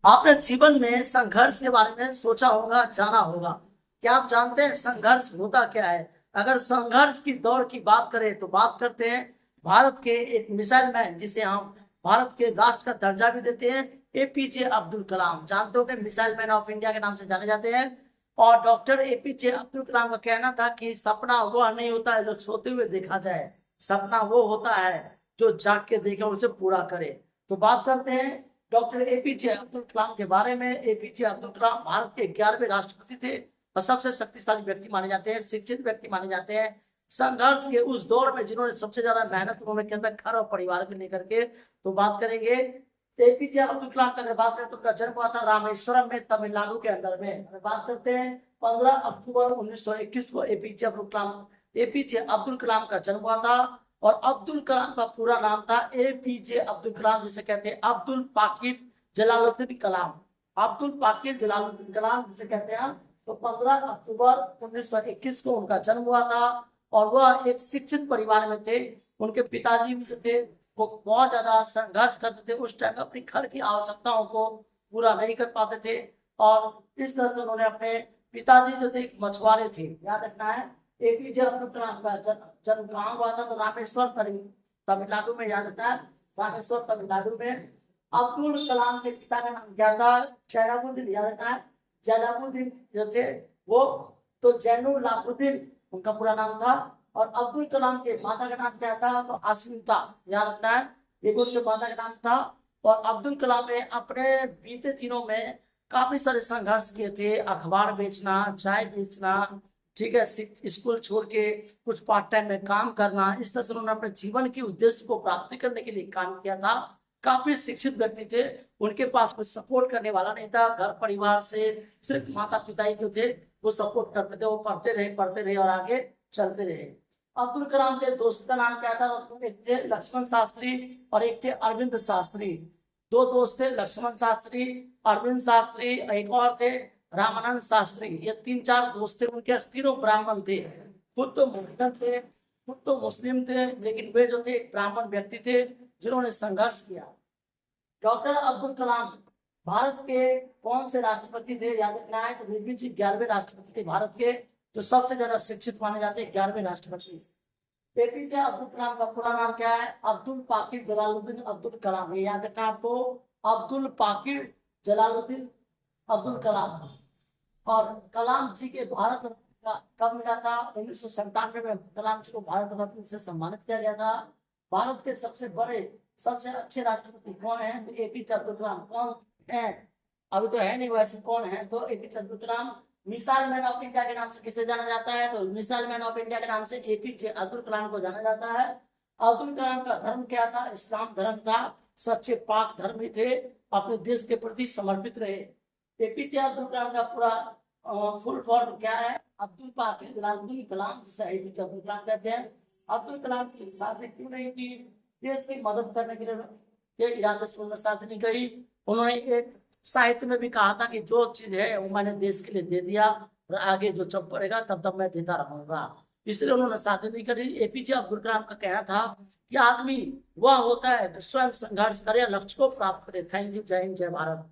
आपने जीवन में संघर्ष के बारे में सोचा होगा, जाना होगा। क्या आप जानते हैं संघर्ष होता क्या है? अगर संघर्ष की दौड़ की बात करें तो बात करते हैं भारत के एक मिसाइल मैन, जिसे हम भारत के राष्ट्र का दर्जा भी देते हैं, एपीजे अब्दुल कलाम। जानते हो कि मिसाइल मैन ऑफ इंडिया के नाम से जाने जाते हैं। और डॉक्टर एपीजे अब्दुल कलाम का कहना था कि सपना वह नहीं होता है जो सोते हुए देखा जाए, सपना वो होता है जो जाग के देखे उसे पूरा करे। तो बात करते हैं डॉक्टर एपीजे अब्दुल कलाम के बारे में। एपीजे अब्दुल कलाम भारत के 11वें राष्ट्रपति थे और सबसे शक्तिशाली व्यक्ति माने जाते हैं, शिक्षित व्यक्ति माने जाते हैं। संघर्ष के उस दौर में जिन्होंने सबसे ज्यादा मेहनत उन्होंने किया था घर और परिवार को लेकर के। तो बात करेंगे एपीजे अब्दुल कलाम का। अगर बात करें तो उनका जन्म हुआ था रामेश्वरम में, तमिलनाडु के अंदर में। अगर बात करते हैं 15 अक्टूबर 1921 को एपीजे अब्दुल कलाम का जन्म हुआ था। और अब्दुल कलाम का पूरा नाम था एपीजे अब्दुल कलाम, जिसे कहते हैं अब्दुल पाकिर जलालुद्दीन कलाम। अब्दुल पाकिर जलालुद्दीन कलाम जिसे कहते हैं। तो 15 अक्टूबर 1921 को उनका जन्म हुआ था और वह एक शिक्षित परिवार में थे। उनके पिताजी भी जो थे वो बहुत ज्यादा संघर्ष करते थे। उस टाइम अपनी घर की आवश्यकताओं को पूरा नहीं कर पाते थे और इस तरह से उन्होंने अपने पिताजी जो थे मछुआरे थे। याद रखना है एपीजे अब्दुल कलाम का जन्म कहाँ हुआ था? तो रामेश्वर तमिलनाडु में। याद रखना है रामेश्वर तमिलनाडु में। अब्दुल कलाम के पिता का नाम क्या था? जैनुलाब्दीन। याद रखना है जैनुलाब्दीन जो थे वो, तो जैनुलाब्दीन उनका पूरा नाम था। और अब्दुल कलाम के माता का नाम क्या था? तो आसिमता। याद रखना है ये उनके माता का नाम था। और अब्दुल कलाम ने अपने बीते दिनों में काफी सारे संघर्ष किए थे। अखबार बेचना, चाय बेचना, ठीक है, स्कूल छोड़ के कुछ पार्ट टाइम में काम करना, इस तरह से उन्होंने अपने जीवन के उद्देश्य को प्राप्ति करने के लिए काम किया था। काफी शिक्षित व्यक्ति थे, उनके पास कुछ सपोर्ट करने वाला नहीं था। घर परिवार से सिर्फ माता पिता ही जो थे वो सपोर्ट करते थे। वो पढ़ते रहे और आगे चलते रहे। अब्दुल कलाम के दोस्त का नाम क्या था? तो एक थे लक्ष्मण शास्त्री और एक थे अरविंद शास्त्री। दो दोस्त थे, लक्ष्मण शास्त्री, अरविंद शास्त्री, एक और थे रामानंद शास्त्री। ये 3-4 दोस्त थे। उनके तीनों ब्राह्मण थे। खुद तो मुस्लिम थे, खुद तो मुस्लिम थे, लेकिन वे जो थे एक ब्राह्मण व्यक्ति थे जिन्होंने संघर्ष किया। डॉक्टर अब्दुल कलाम भारत के कौन से राष्ट्रपति थे? याद रखना है तो वे 11वें राष्ट्रपति थे भारत के, जो सबसे ज्यादा शिक्षित माने जाते हैं 11वें राष्ट्रपति। एपीजे अब्दुल कलाम का पूरा नाम क्या है? अब्दुल पाकिर जलालुद्दीन अब्दुल कलाम। ये याद रखना आपको, अब्दुल पाकिर जलालुद्दीन अब्दुल कलाम। और कलाम जी के भारत रत्न का कब मिला था? 1997 में कलाम जी को भारत रत्न से सम्मानित किया गया था। भारत के सबसे बड़े, सबसे अच्छे राष्ट्रपति कौन है? तो एपीजे अब्दुल कलाम। कौन है? अभी तो है नहीं, वैसे कौन है? तो APJ Abdul Kalam. Missile man of India के नाम से किसे जाना जाता है? तो मिसाइल मैन ऑफ इंडिया के नाम से एपीजे अब्दुल कलाम को जाना जाता है। अब्दुल कलाम का धर्म क्या था? इस्लाम धर्म था। सच्चे पाक धर्मी थे, अपने देश के प्रति समर्पित रहे। एपीजे अब्दुल कलाम का पूरा फुल फॉर्म क्या है? अब्दुल पाकिर जलालुद्दीन कलाम, जिसे एपीजे अब्दुल कलाम कहते हैं। अब्दुल कलाम की शादी क्यों नहीं की? देश की मदद करने के लिए इरादे से उन्होंने शादी नहीं करी। उन्होंने एक साहित्य में भी कहा था कि जो चीज है वो मैंने देश के लिए दे दिया और आगे जो जब पड़ेगा तब तब मैं देता रहूंगा, इसलिए उन्होंने शादी नहीं करी। एपीजे अब्दुल कलाम का कहना था कि आदमी वह होता है जो स्वयं संघर्ष करे, लक्ष्य को प्राप्त करे। Thank you. जय हिंद, जय भारत।